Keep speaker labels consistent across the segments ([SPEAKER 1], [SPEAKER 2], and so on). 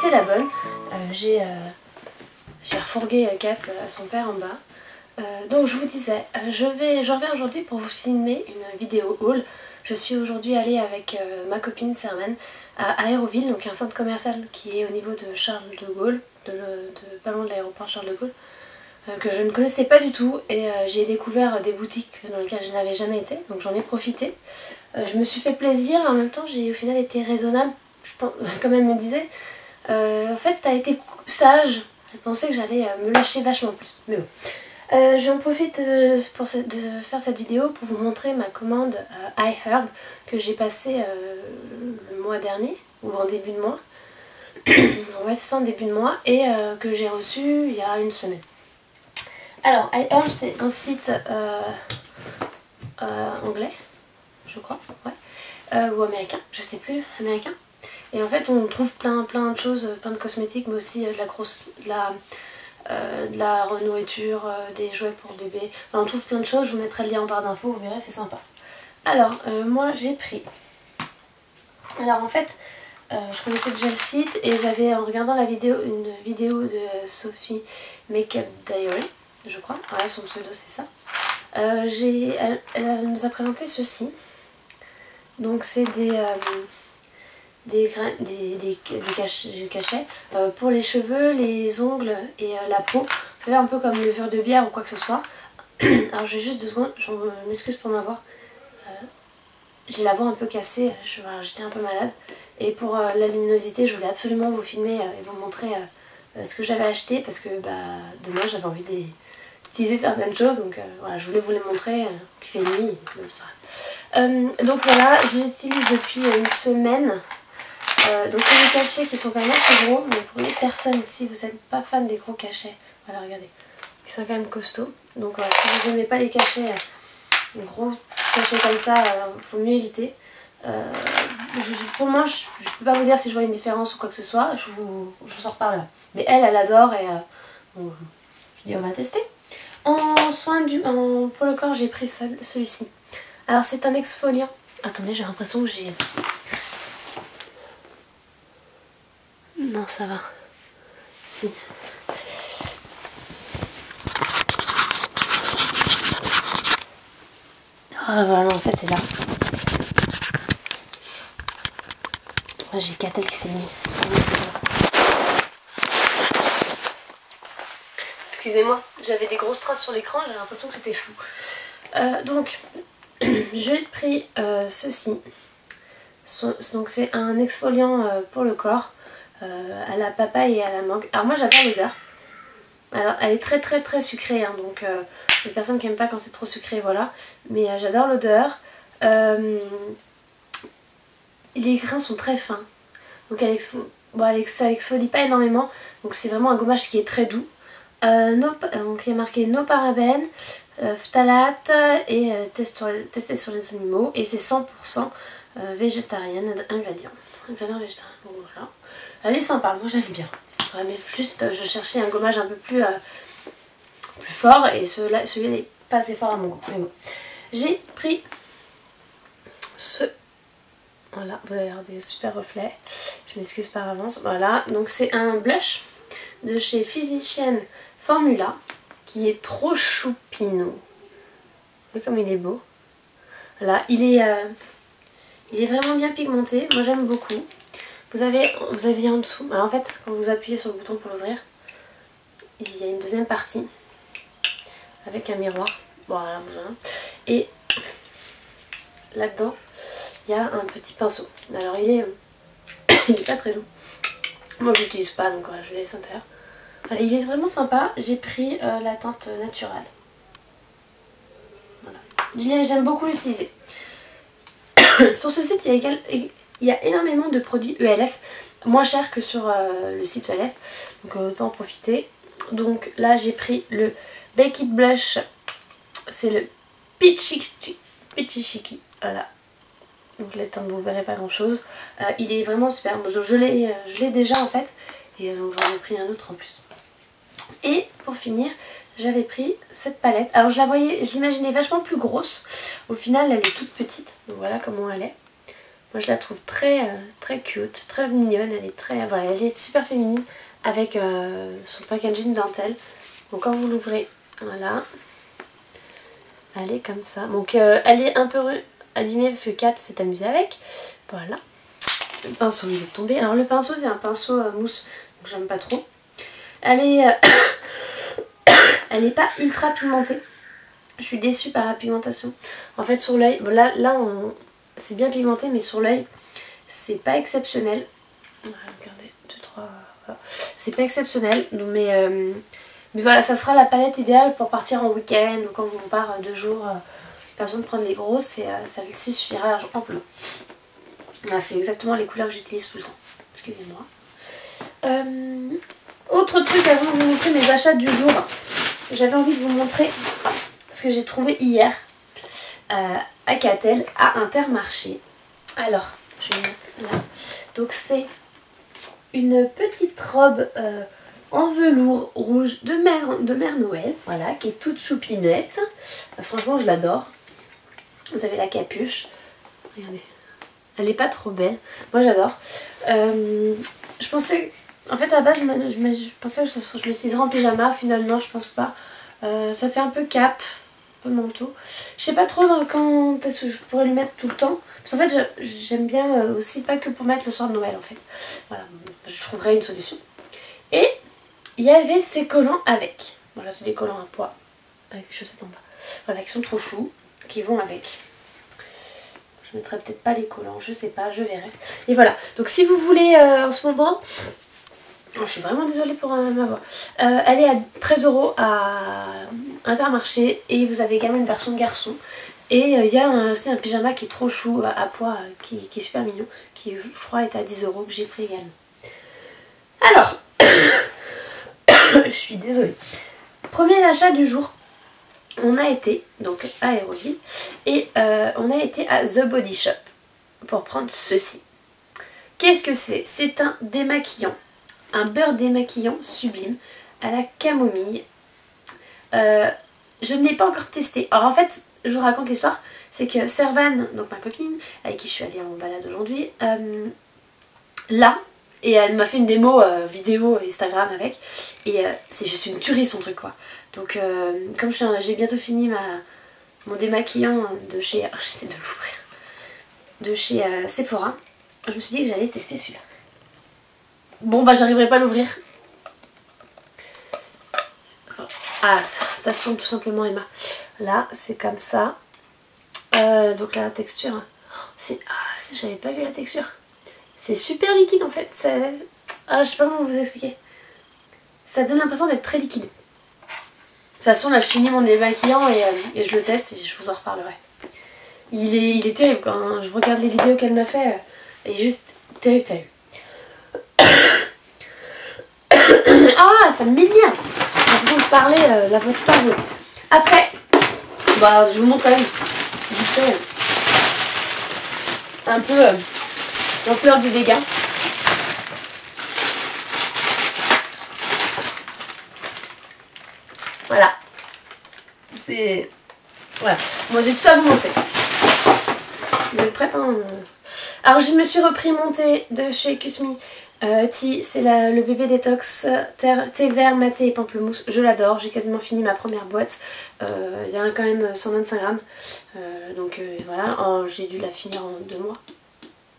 [SPEAKER 1] c'est la bonne. J'ai refourgué Kat à son père en bas. Donc je vous disais, je reviens aujourd'hui pour vous filmer une vidéo haul. Je suis aujourd'hui allée avec ma copine Servan à Aéroville, donc un centre commercial qui est au niveau de Charles de Gaulle, pas loin de l'aéroport Charles de Gaulle, que je ne connaissais pas du tout, et j'ai découvert des boutiques dans lesquelles je n'avais jamais été, donc j'en ai profité. Je me suis fait plaisir et en même temps j'ai au final été raisonnable, je pense, comme elle me disait. En fait t'as été sage, elle pensait que j'allais me lâcher vachement plus, mais bon. J'en profite de faire cette vidéo pour vous montrer ma commande iHerb que j'ai passée le mois dernier, ou en début de mois. Ouais, c'est ça, en début de mois, et que j'ai reçu il y a une semaine. Alors, iHerb, c'est un site anglais, je crois, ouais, ou américain, je sais plus, américain. Et en fait, on trouve plein de choses, plein de cosmétiques, mais aussi de la nourriture, des jouets pour bébé. Enfin, on trouve plein de choses, je vous mettrai le lien en barre d'infos, vous verrez, c'est sympa. Alors, moi j'ai pris... Alors en fait, je connaissais déjà le site et j'avais, en regardant la vidéo, une vidéo de Sophie Makeup Diary, je crois. Voilà, son pseudo c'est ça. Elle nous a présenté ceci. Donc c'est des cachets pour les cheveux, les ongles et la peau. Vous savez, un peu comme levure de bière ou quoi que ce soit. Alors j'ai juste 2 secondes, je m'excuse pour ma voix. J'ai la voix un peu cassée, j'étais un peu malade. Et pour la luminosité, je voulais absolument vous filmer et vous montrer ce que j'avais acheté, parce que demain j'avais envie d'utiliser certaines choses, donc voilà, je voulais vous les montrer, qu'il fait nuit, même soir. Donc voilà, je l'utilise depuis une semaine. Donc c'est des cachets qui sont quand même assez gros, mais pour les personnes, si vous n'êtes pas fan des gros cachets, voilà, regardez, ils sont quand même costauds. Donc voilà, si vous n'aimez pas les cachets, les gros cachets comme ça, faut mieux éviter. Pour moi, je ne peux pas vous dire si je vois une différence ou quoi que ce soit, je vous en reparle là. Mais elle adore, et bon, je dis on va tester. Pour le corps, j'ai pris celui-ci. Alors c'est un exfoliant. Attendez, j'ai l'impression que j'ai... Non, ça va. Si. Ah voilà, en fait c'est là. J'ai Catel qui s'est mis. Excusez-moi, j'avais des grosses traces sur l'écran, j'ai l'impression que c'était flou. Donc, j'ai pris ceci. Donc c'est un exfoliant pour le corps, à la papaye et à la mangue. Alors moi j'adore l'odeur. Alors elle est très sucrée, hein, donc les personnes qui n'aiment pas quand c'est trop sucré, voilà. Mais j'adore l'odeur. Les grains sont très fins. Donc ça exfolie pas énormément. Donc c'est vraiment un gommage qui est très doux. Donc il y a marqué no parabènes, phtalate et testé sur les animaux. Et c'est 100% végétarienne, ingrédients végétariens. Bon, voilà. Elle est sympa, moi j'aime bien. Ouais, mais juste je cherchais un gommage un peu plus fort, et celui-là n'est pas assez fort à mon goût. Mais bon. J'ai pris ce... Voilà, vous allez avoir des super reflets. Je m'excuse par avance. Voilà, donc c'est un blush de chez Physician Formula qui est trop choupinou. Vous voyez comme il est beau. Voilà, il est vraiment bien pigmenté. Moi j'aime beaucoup. Vous aviez en dessous, alors en fait quand vous appuyez sur le bouton pour l'ouvrir, il y a une deuxième partie avec un miroir. Voilà, voilà. Et là-dedans, il y a un petit pinceau. Alors il est pas très long. Moi je l'utilise pas, donc voilà, je le laisse à l'intérieur. Voilà, il est vraiment sympa. J'ai pris la teinte naturelle. Voilà. J'aime beaucoup l'utiliser. Sur ce site, il y a énormément de produits ELF, moins chers que sur le site ELF, donc autant en profiter. Donc là j'ai pris le Bake It Blush, c'est le Pichichiki, voilà. Donc là vous verrez pas grand chose. Il est vraiment super, je l'ai déjà en fait, et donc j'en ai pris un autre en plus. Et pour finir, j'avais pris cette palette. Alors je l'imaginais vachement plus grosse. Au final elle est toute petite, donc voilà comment elle est. Moi je la trouve très cute, très mignonne, elle est très, voilà, elle est super féminine avec son packaging dentelle. Donc quand vous l'ouvrez, voilà, elle est comme ça. Donc elle est un peu abîmée parce que Kat s'est amusée avec, voilà. Le pinceau il est tombé, alors le pinceau c'est un pinceau mousse, donc j'aime pas trop. Elle est, elle est pas ultra pigmentée. Je suis déçue par la pigmentation. En fait sur l'œil, bon, là c'est bien pigmenté mais sur l'œil c'est pas exceptionnel. Regardez, 2, 3, voilà. C'est pas exceptionnel. Donc, mais voilà, ça sera la palette idéale pour partir en week-end ou quand on part 2 jours. Pas besoin de prendre les grosses et celle-ci suffira amplement. C'est exactement les couleurs que j'utilise tout le temps. Excusez-moi. Autre truc avant de vous montrer mes achats du jour. J'avais envie de vous montrer ce que j'ai trouvé hier à Catel, à Intermarché. Alors, je vais mettre là. Donc c'est une petite robe en velours rouge de mère Noël, voilà, qui est toute choupinette. Franchement, je l'adore. Vous avez la capuche. Regardez. Elle est pas trop belle. Moi, j'adore. Je pensais... En fait, à la base, je pensais que je l'utiliserais en pyjama. Finalement, je pense pas. Ça fait un peu cap, un peu manteau. Je sais pas trop quand est-ce que je pourrais lui mettre tout le temps. Parce qu'en fait, j'aime bien aussi pas que pour mettre le soir de Noël, en fait. Voilà, je trouverai une solution. Et il y avait ces collants avec. Voilà, c'est des collants à pois avec des chaussettes en bas. Voilà, qui sont trop choux, qui vont avec. Je mettrai peut-être pas les collants, je sais pas, je verrai. Et voilà, donc si vous voulez en ce moment... Oh, je suis vraiment désolée pour ma voix. Elle est à 13 € à Intermarché et vous avez également une version garçon. Et il y a aussi un pyjama qui est trop chou à pois, qui est super mignon, qui je crois est à 10 € que j'ai pris également. Alors, je suis désolée. Premier achat du jour. On a été, donc à Aéroville, et on a été à The Body Shop pour prendre ceci. Qu'est-ce que c'est? C'est un démaquillant, un beurre démaquillant sublime à la camomille. Je ne l'ai pas encore testé. Alors en fait, je vous raconte l'histoire, c'est que Servan, donc ma copine, avec qui je suis allée en balade aujourd'hui, là, et elle m'a fait une démo vidéo Instagram avec, et c'est juste une tuerie son truc quoi. Donc comme j'ai bientôt fini mon démaquillant de chez... Oh, j'essaie de l'ouvrir. De chez Sephora. Je me suis dit que j'allais tester celui-là. Bon bah j'arriverai pas à l'ouvrir. Enfin, ah ça tourne tout simplement Emma. Là c'est comme ça. Donc la texture... j'avais pas vu la texture. C'est super liquide en fait. Je sais pas comment vous expliquer. Ça donne l'impression d'être très liquide. De toute façon là je finis mon démaquillant et je le teste et je vous en reparlerai. Il est terrible quand je regarde les vidéos qu'elle m'a fait. Il est juste terrible. Ah ça m'énerve. J'ai l'impression de parler la voix tout enrouée. Après, bah je vous montre quand même vite fait un peu l'ampleur du dégât. Voilà. C'est... Voilà. Moi j'ai tout ça à vous montrer. Vous êtes prête hein? Alors je me suis repris mon thé de chez Kusmi. Tea, c'est le bébé détox thé vert, maté et pamplemousse. Je l'adore. J'ai quasiment fini ma première boîte. Il y a quand même 125 grammes. Donc voilà. J'ai dû la finir en 2 mois.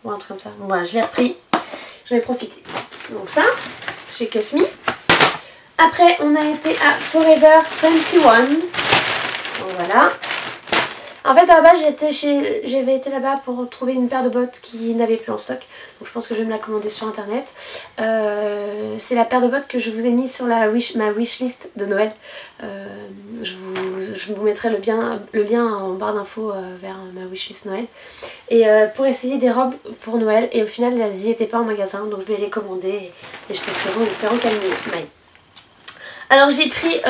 [SPEAKER 1] Ou un truc comme ça. Bon voilà, je l'ai repris. J'en ai profité. Donc ça, chez Kusmi. Après, on a été à Forever 21. Donc voilà. En fait, à la base, j'avais été là-bas pour trouver une paire de bottes qui n'avait plus en stock. Donc je pense que je vais me la commander sur internet. C'est la paire de bottes que je vous ai mis sur ma wishlist de Noël. Je vous mettrai le lien en barre d'infos vers ma wishlist Noël. Et pour essayer des robes pour Noël. Et au final, elles n'y étaient pas en magasin. Donc je vais les commander et je testerai en espérant qu'elles m'aillent. Alors j'ai pris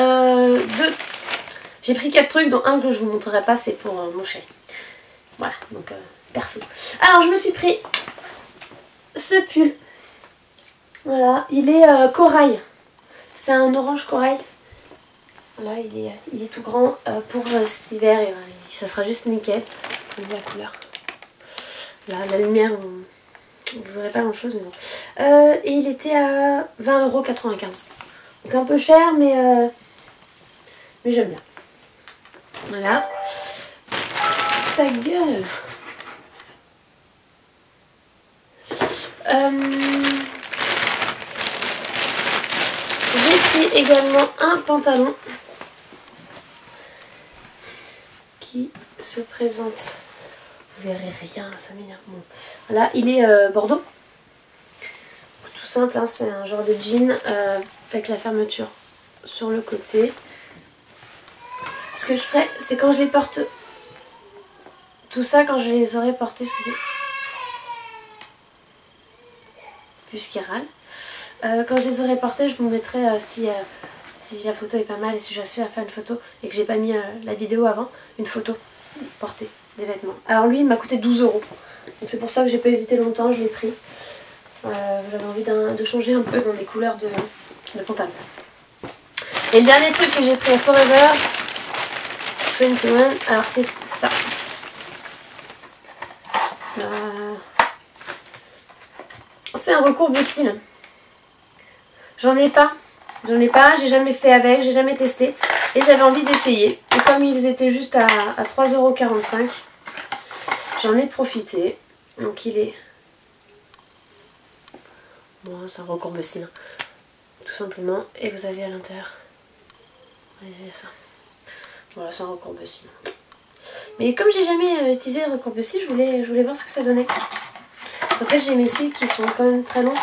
[SPEAKER 1] J'ai pris 4 trucs, dont un que je vous montrerai pas, c'est pour mon chéri. Voilà, donc perso. Alors je me suis pris ce pull. Voilà, il est corail. C'est un orange corail. Voilà, il est tout grand pour cet hiver et ça sera juste nickel. On dit la couleur. Là, la lumière, vous ne verrez pas grand chose, mais bon. Et il était à 20,95 €. Donc un peu cher, mais j'aime bien. Voilà. Ta gueule. J'ai pris également un pantalon qui se présente. Vous verrez rien, ça m'énerve. Bon. Voilà, il est bordeaux. Tout simple, hein, c'est un genre de jean avec la fermeture sur le côté. Ce que je ferai, c'est quand je les porte, tout ça quand je les aurai portés, excusez, puisqu'il râle. Quand je les aurai portés, je vous mettrai si la photo est pas mal et si j'ai réussi à faire une photo et que j'ai pas mis la vidéo avant, une photo portée des vêtements. Alors lui, il m'a coûté 12 €. Donc c'est pour ça que j'ai pas hésité longtemps, je l'ai pris. J'avais envie de changer un peu dans les couleurs de pantalon. Et le dernier truc que j'ai pris à Forever 21, alors c'est ça. C'est un recourbe-cils. J'en ai pas, j'ai jamais fait avec, j'ai jamais testé. Et j'avais envie d'essayer. Et comme ils étaient juste à 3,45 €, j'en ai profité. Donc il est... Bon, c'est un recourbe-cils, tout simplement. Et vous avez à l'intérieur, voyez ça. Voilà, c'est un recourbe-cils. Mais comme j'ai jamais utilisé le recourbe-cils, je voulais voir ce que ça donnait. En fait, j'ai mes cils qui sont quand même très longs,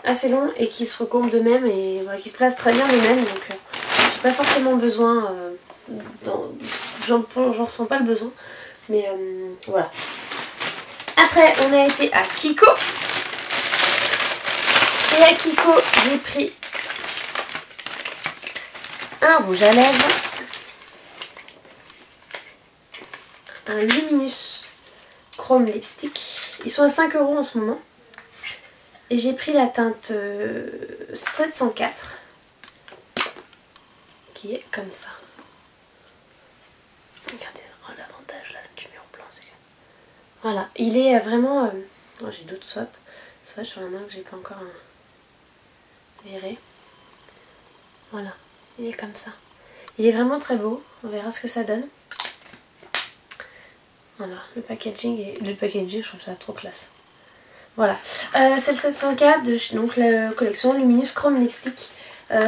[SPEAKER 1] assez longs, et qui se recourbent de même, et voilà, qui se placent très bien de même. Donc j'ai pas forcément besoin, j'en ressens pas le besoin. Mais voilà. Après, on a été à Kiko. Et à Kiko, j'ai pris un rouge à lèvres, un Luminous Chrome Lipstick. Ils sont à 5 € en ce moment. Et j'ai pris la teinte 704, qui est comme ça. Regardez l'avantage là, tu mets en blanc. Voilà, il est vraiment... Oh, j'ai d'autres swatchs sur la main que j'ai pas encore viré. Voilà, il est comme ça. Il est vraiment très beau, on verra ce que ça donne. Voilà, le packaging, je trouve ça trop classe. Voilà, c'est le 704 de donc la collection Luminous Chrome Lipstick.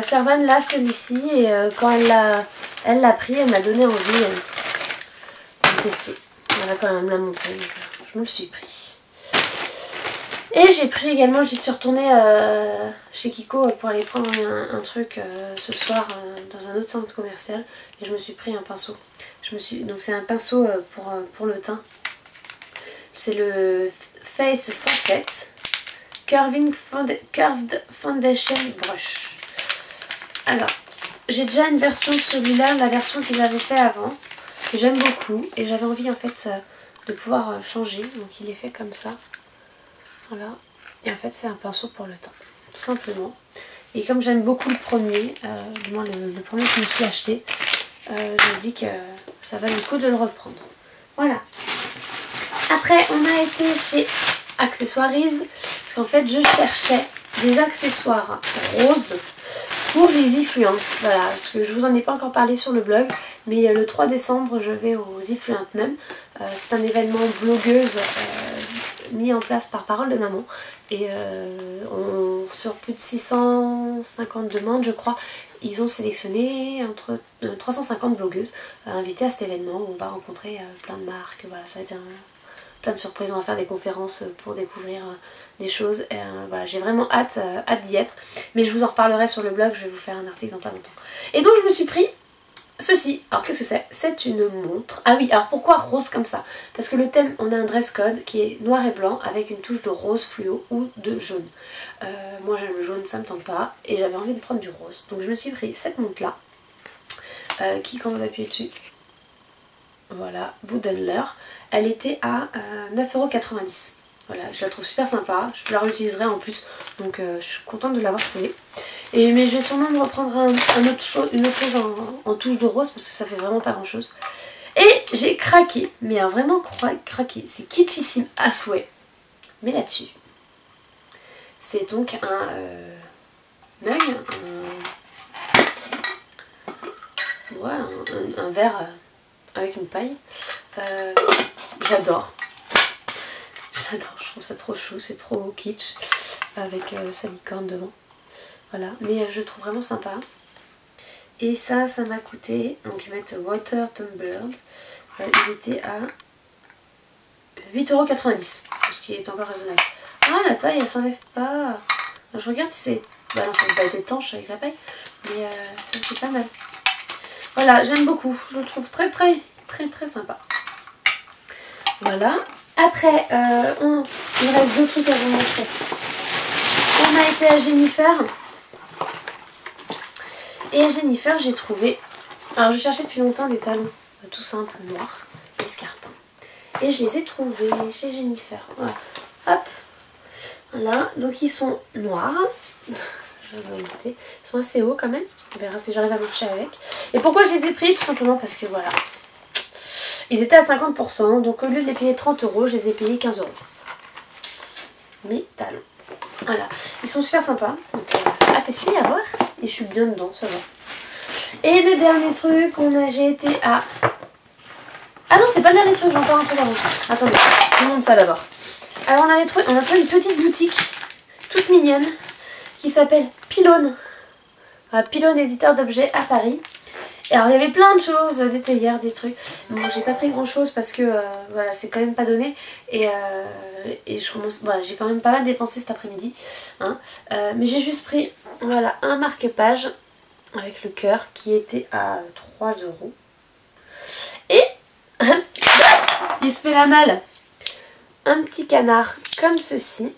[SPEAKER 1] Servan l'a celui-ci et quand elle l'a pris, elle m'a donné envie de tester. Voilà, quand elle me l'a montré, donc je me le suis pris. Et j'ai pris également, j'y suis retournée chez Kiko pour aller prendre un truc ce soir dans un autre centre commercial. Et je me suis pris un pinceau. Donc c'est un pinceau pour le teint. C'est le Face 107 Curved Foundation Brush. Alors, j'ai déjà une version de celui-là, la version qu'ils avaient fait avant, que j'aime beaucoup. Et j'avais envie en fait de pouvoir changer. Donc il est fait comme ça. Voilà. Et en fait c'est un pinceau pour le teint. Tout simplement. Et comme j'aime beaucoup le premier, du moins le premier que je me suis acheté, je me dis que ça valait le coup de le reprendre. Voilà. Après on a été chez Accessoiries, parce qu'en fait je cherchais des accessoires roses pour les Ifluents. Voilà, parce que je vous en ai pas encore parlé sur le blog, mais le 3 décembre je vais aux Ifluents même. C'est un événement blogueuse mis en place par Parole de Maman. Et sur plus de 650 demandes je crois, ils ont sélectionné entre 350 blogueuses invitées à cet événement où on va rencontrer plein de marques. Voilà, ça va être plein de surprises, on va faire des conférences pour découvrir des choses. Voilà, j'ai vraiment hâte d'y être. Mais je vous en reparlerai sur le blog, je vais vous faire un article dans pas longtemps. Et donc je me suis pris ceci. Alors qu'est-ce que c'est? C'est une montre. Ah oui, alors pourquoi rose comme ça? Parce que le thème, on a un dress code qui est noir et blanc avec une touche de rose fluo ou de jaune. Moi j'aime le jaune, ça me tente pas. Et j'avais envie de prendre du rose. Donc je me suis pris cette montre là. Qui quand vous appuyez dessus, voilà, vous donne l'heure. Elle était à 9,90 €. Voilà, je la trouve super sympa. Je la réutiliserai en plus. Donc je suis contente de l'avoir trouvée. Mais je vais sûrement me reprendre une autre chose en touche de rose parce que ça fait vraiment pas grand chose. Et j'ai craqué, mais vraiment craqué. C'est kitschissime à souhait. mais là-dessus. C'est donc un mug, un verre avec une paille. J'adore. J'adore, je trouve ça trop chou, c'est trop kitsch avec sa licorne devant. Voilà, mais je le trouve vraiment sympa. Et ça m'a coûté, donc ils mettent Water Tumbler, il était à 8,90 €, ce qui est encore raisonnable. Ah, la taille elle s'enlève pas. Je regarde si c'est... Bah non, ça n'a pas été étanche avec la paille, mais c'est pas mal. Voilà, j'aime beaucoup, je le trouve très sympa. Voilà. Après, il reste deux trucs à vous montrer. On a été à Jennifer. Et à Jennifer, j'ai trouvé... Alors, je cherchais depuis longtemps des talons tout simples, noirs, escarpins. Et je les ai trouvés chez Jennifer. Voilà. Hop. Voilà. Donc, ils sont noirs. Je vais monter. Ils sont assez hauts quand même. On verra si j'arrive à marcher avec. Et pourquoi je les ai pris? Tout simplement parce que voilà. Ils étaient à 50%. Donc, au lieu de les payer 30 €, je les ai payés 15 €. Mes talons. Voilà. Ils sont super sympas. Donc, à tester, à voir. Et je suis bien dedans, ça va. Et le dernier truc, j'ai été à... Ah non, c'est pas le dernier truc, j'ai encore un truc avant. Attendez, je vous montre ça d'abord. Alors on a trouvé une petite boutique, toute mignonne, qui s'appelle Pylone. Pylone, éditeur d'objets à Paris. Et alors il y avait plein de choses, des théières, des trucs. Bon, j'ai pas pris grand chose parce que voilà, c'est quand même pas donné. Et je commence, voilà, j'ai quand même pas mal dépensé cet après-midi. Hein. Mais j'ai juste pris, voilà, un marque-page avec le cœur qui était à 3 €. Et il se fait la malle. Un petit canard comme ceci,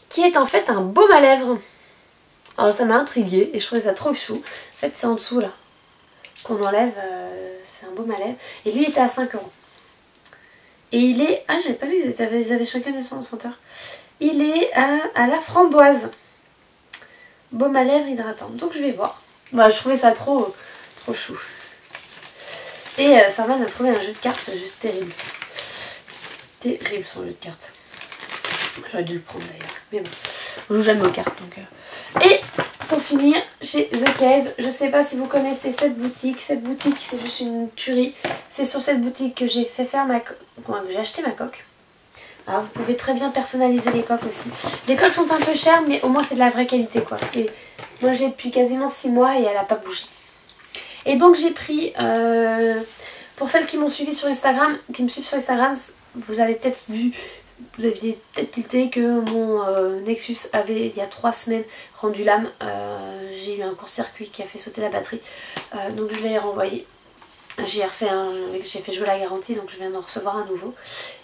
[SPEAKER 1] qui est en fait un baume à lèvres. Alors ça m'a intriguée et je trouvais ça trop chou. En fait c'est en dessous là qu'on enlève, c'est un baume à lèvres. Et lui il était à 5 €. Et il est... Ah, j'avais pas vu, ils avaient chacun des senteurs. Il est à la framboise. Baume à lèvres hydratant. Donc je vais voir. Voilà, je trouvais ça trop chou. Et Sarvan a trouvé un jeu de cartes juste terrible. Terrible son jeu de cartes. J'aurais dû le prendre d'ailleurs. Mais bon, on joue jamais aux cartes donc. Et pour finir, chez The Case, je sais pas si vous connaissez cette boutique. Cette boutique, c'est juste une tuerie. C'est sur cette boutique que j'ai fait faire j'ai acheté ma coque. Alors vous pouvez très bien personnaliser les coques aussi. Les coques sont un peu chères, mais au moins c'est de la vraie qualité quoi. Moi j'ai depuis quasiment 6 mois et elle n'a pas bougé. Et donc j'ai pris, pour celles qui m'ont suivi sur Instagram, qui me suivent sur Instagram, vous avez peut-être vu, vous aviez peut-être tilté que mon Nexus avait il y a 3 semaines rendu l'âme. J'ai eu un court-circuit qui a fait sauter la batterie, donc je l'ai renvoyé. J'ai fait jouer la garantie, donc je viens d'en recevoir un nouveau.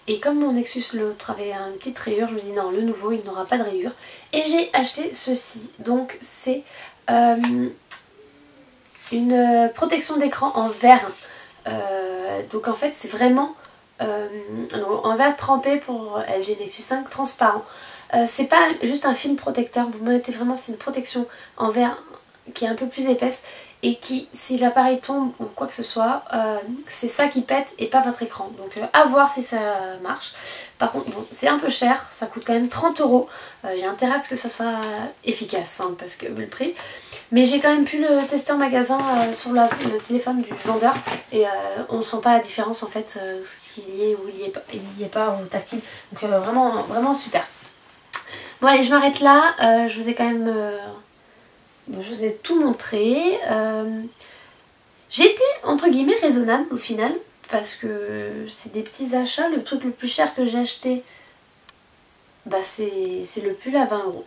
[SPEAKER 1] Et comme mon Nexus l'autre avait une petite rayure, je me dis non, le nouveau il n'aura pas de rayure. Et j'ai acheté ceci, donc c'est une protection d'écran en verre. Donc en fait c'est vraiment en verre trempé pour LG Nexus 5 transparent. C'est pas juste un film protecteur, vous mettez vraiment, c'est une protection en verre qui est un peu plus épaisse et qui, si l'appareil tombe ou quoi que ce soit, c'est ça qui pète et pas votre écran. Donc à voir si ça marche. Par contre bon, c'est un peu cher, ça coûte quand même 30 €. J'ai intérêt à ce que ça soit efficace hein, parce que le prix. Mais j'ai quand même pu le tester en magasin sur le téléphone du vendeur et on sent pas la différence en fait, ce qu'il y est ou il y est pas au tactile. Donc vraiment super. Bon allez, je m'arrête là, je vous ai quand même... je vous ai tout montré. J'ai été entre guillemets raisonnable au final parce que c'est des petits achats. Le truc le plus cher que j'ai acheté, bah c'est le pull à 20 €.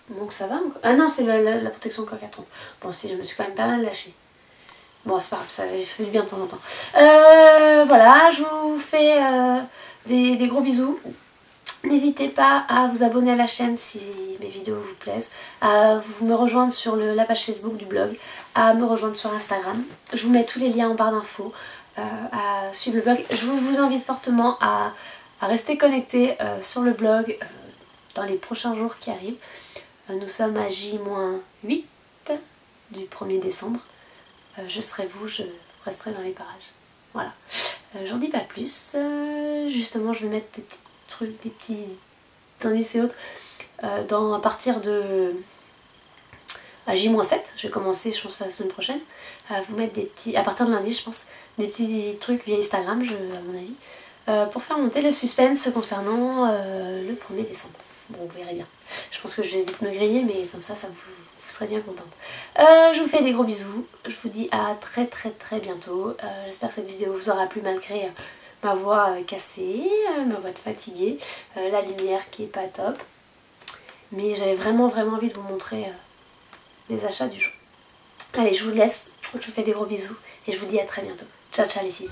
[SPEAKER 1] Donc ça va encore. Ah non, c'est la protection coque à 30. Bon si, je me suis quand même pas mal lâchée. Bon c'est pas grave, ça fait du bien de temps en temps. Voilà, je vous fais des gros bisous. N'hésitez pas à vous abonner à la chaîne si mes vidéos vous plaisent, à me rejoindre sur la page Facebook du blog, à me rejoindre sur Instagram. Je vous mets tous les liens en barre d'infos, à suivre le blog. Je vous invite fortement à rester connecté sur le blog dans les prochains jours qui arrivent. Nous sommes à J-8 du 1er décembre. Je serai vous, je resterai dans les parages. Voilà. J'en dis pas plus. Justement, je vais mettre des petits indices et autres à partir de à J-7. Je vais commencer, je pense, la semaine prochaine à vous mettre des petits, à partir de lundi je pense, des petits trucs via Instagram à mon avis, pour faire monter le suspense concernant le 1er décembre. Bon, vous verrez bien. Je pense que je vais vite me griller, mais comme ça vous serez bien contente. Je vous fais des gros bisous. Je vous dis à très bientôt. J'espère que cette vidéo vous aura plu malgré ma voix cassée, ma voix fatiguée, la lumière qui est pas top. Mais j'avais vraiment envie de vous montrer les achats du jour. Allez, je vous laisse. Je vous fais des gros bisous et je vous dis à très bientôt. Ciao les filles.